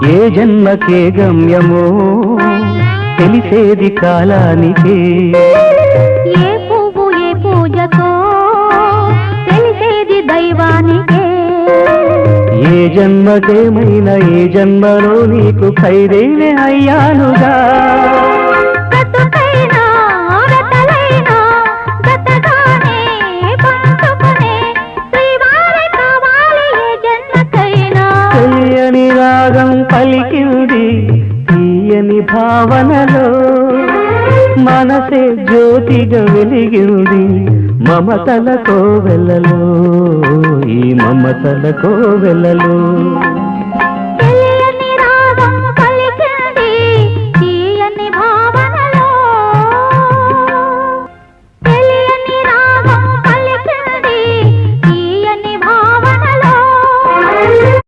ఏ జన్మకే గమ్యమో తెలిసేది కాలానికే. ఏ పువ్వు ఏ పూజతో తెలిసేది దైవానికే. ఏ జన్మకేమైనా ఏ జన్మలో నీకు ఖైరేనే అయ్యానుగా. తెలియని రాగం పలికింది తీయని భావనలో, మనసే జ్యోతిగా వెలిగింది మమతల కోవెలలో, ఈ మమతల కోవెలలో.